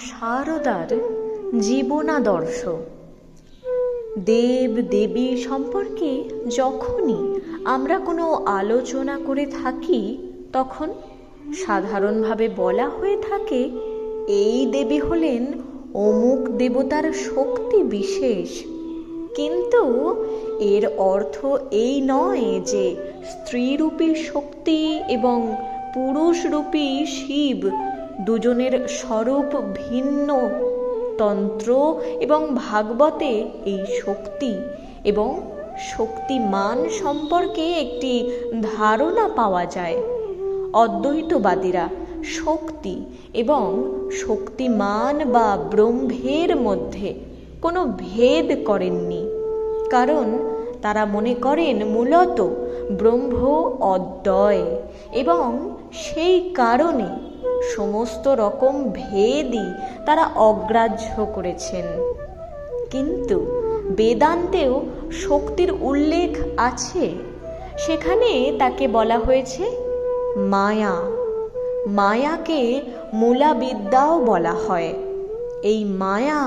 শারদার জীবনাদর্শ। দেব দেবী সম্পর্কে যখনই আমরা কোনো আলোচনা করে থাকি, তখন সাধারণভাবে বলা হয়ে থাকে এই দেবী হলেন অমুক দেবতার শক্তি বিশেষ। কিন্তু এর অর্থ এই নয় যে স্ত্রীরূপী শক্তি এবং পুরুষরূপী শিব দুজনের স্বরূপ ভিন্ন। তন্ত্র এবং ভাগবতে এই শক্তি এবং শক্তিমান সম্পর্কে একটি ধারণা পাওয়া যায়। অদ্বৈতবাদীরা শক্তি এবং শক্তিমান বা ব্রহ্মের মধ্যে কোনো ভেদ করেননি, কারণ তারা মনে করেন মূলত ব্রহ্ম অদ্বয় এবং সেই কারণে সমস্ত রকম ভেদই তারা অগ্রাহ্য করেছেন। কিন্তু বেদান্তেও শক্তির উল্লেখ আছে। সেখানে তাকে বলা হয়েছে মায়া। মায়াকে মূলাবিদ্যাও বলা হয়। এই মায়া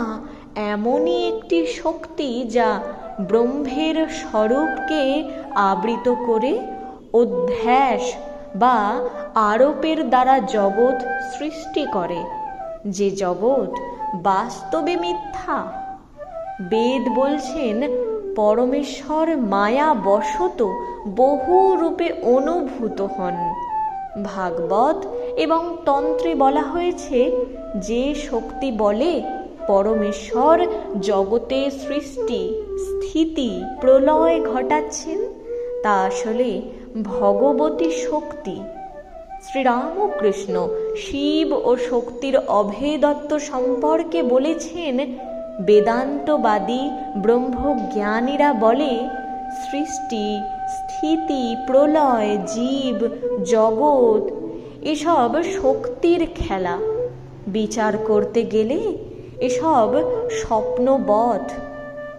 এমনই একটি শক্তি যা ব্রহ্মের স্বরূপকে আবৃত করে অধ্যাস বা আরোপের দ্বারা জগৎ সৃষ্টি করে, যে জগৎ বাস্তবে মিথ্যা। বেদ বলছেন পরমেশ্বর মায়া বশত বহু রূপে অনুভূত হন। ভাগবত এবং তন্ত্রে বলা হয়েছে যে শক্তি বলে পরমেশ্বর জগতে সৃষ্টি স্থিতি প্রলয় ঘটাচ্ছেন, তা আসলে ভগবতী শক্তি। শ্রীরামকৃষ্ণ শিব ও শক্তির অভেদত্ব সম্পর্কে বলেছেন বেদান্তবাদী ব্রহ্মজ্ঞানীরা বলে সৃষ্টি স্থিতি প্রলয় জীব জগৎ এসব শক্তির খেলা। বিচার করতে গেলে এসব স্বপ্নবৎ।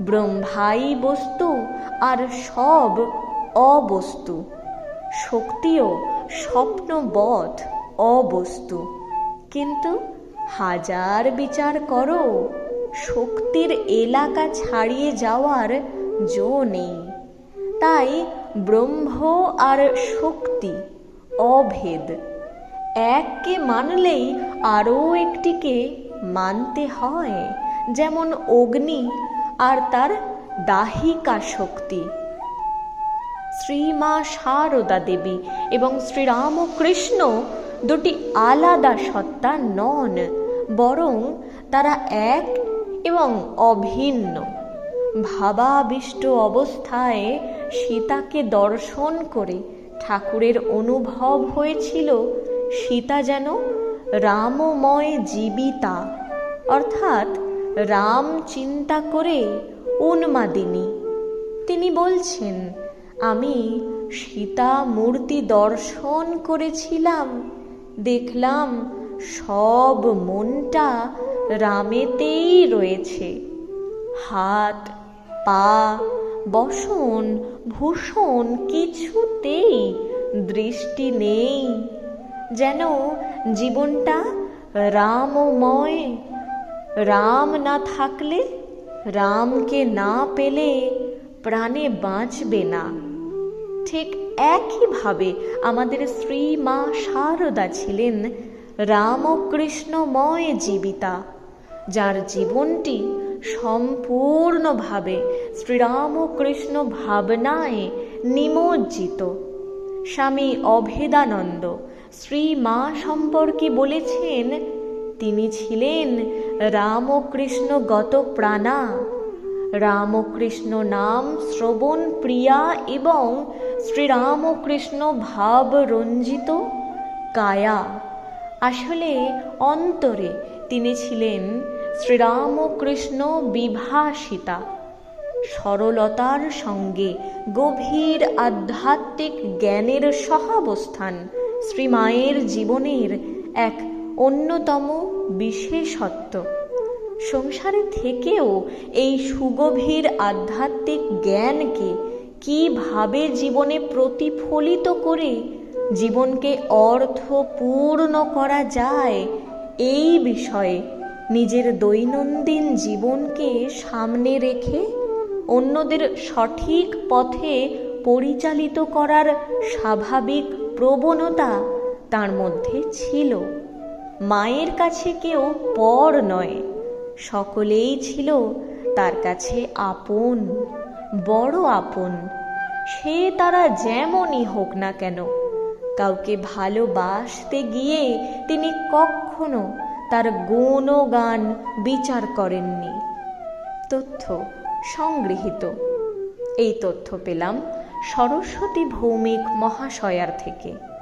ব্রহ্মাই বস্তু আর সব অবস্তু। শক্তিও স্বপ্নবৎ অবস্তু। কিন্তু হাজার বিচার করো, শক্তির এলাকা ছাড়িয়ে যাওয়ার জো নেই। তাই ব্রহ্ম আর শক্তি অভেদ। এককে মানলেই আরও একটিকে মানতে হয়, যেমন অগ্নি আর তার দাহিকা শক্তি। শ্রীমা শারদা দেবী এবং শ্রীরামকৃষ্ণ দুটি আলাদা সত্তা নন, বরং তারা এক এবং অভিন্ন। ভাবাবিষ্ট অবস্থায় সীতাকে দর্শন করে ঠাকুরের অনুভব হয়েছিল সীতা যেন রামময় জীবিতা, অর্থাৎ রাম চিন্তা করে উন্মাদিনী। তিনি বলছেন, আমি সীতা মূর্তি দর্শন করেছিলাম, দেখলাম সব মনটা রামেতেই রয়েছে। হাত পা বসন ভূষণ কিছুতেই দৃষ্টি নেই, যেন জীবনটা রামময়। রাম না থাকলে, রামকে না পেলে প্রাণে বাঁচবে না। ঠিক একইভাবে আমাদের শ্রী মা শারদা ছিলেন রামকৃষ্ণময় জীবিতা, যার জীবনটি সম্পূর্ণভাবে শ্রীরামকৃষ্ণ ভাবনায় নিমজ্জিত। স্বামী অভেদানন্দ শ্রী মা সম্পর্কে বলেছেন, তিনি ছিলেন রামকৃষ্ণগত প্রাণা। রামকৃষ্ণ নাম শ্রবণ প্রিয়া এবং শ্রীরামকৃষ্ণ ভাব রঞ্জিত কায়া। আসলে অন্তরে তিনি ছিলেন শ্রীরামকৃষ্ণ বিভাসিতা। সরলতার সঙ্গে গভীর আধ্যাত্মিক জ্ঞানের সহাবস্থান শ্রীমায়ের জীবনের এক অন্যতম বিশেষত্ব। সংসারে থেকেও এই সুগভীর আধ্যাত্মিক জ্ঞানকে কিভাবে জীবনে প্রতিফলিত করে জীবনকে অর্থপূর্ণ করা যায়, এই বিষয়ে নিজের দৈনন্দিন জীবনকে সামনে রেখে অন্যদের সঠিক পথে পরিচালিত করার স্বাভাবিক প্রবণতা তার মধ্যে ছিল। মায়ের কাছে কেউ পর নয়, সকলেই ছিল তার কাছে আপন, বড় আপন। সে তারা যেমনই হোক না কেন, কাউকে ভালোবাসতে গিয়ে তিনি কখনো তার গুণগান বিচার করেননি। তথ্য সংগৃহীত। এই তথ্য পেলাম সরস্বতী ভৌমিক মহাশয়ার থেকে।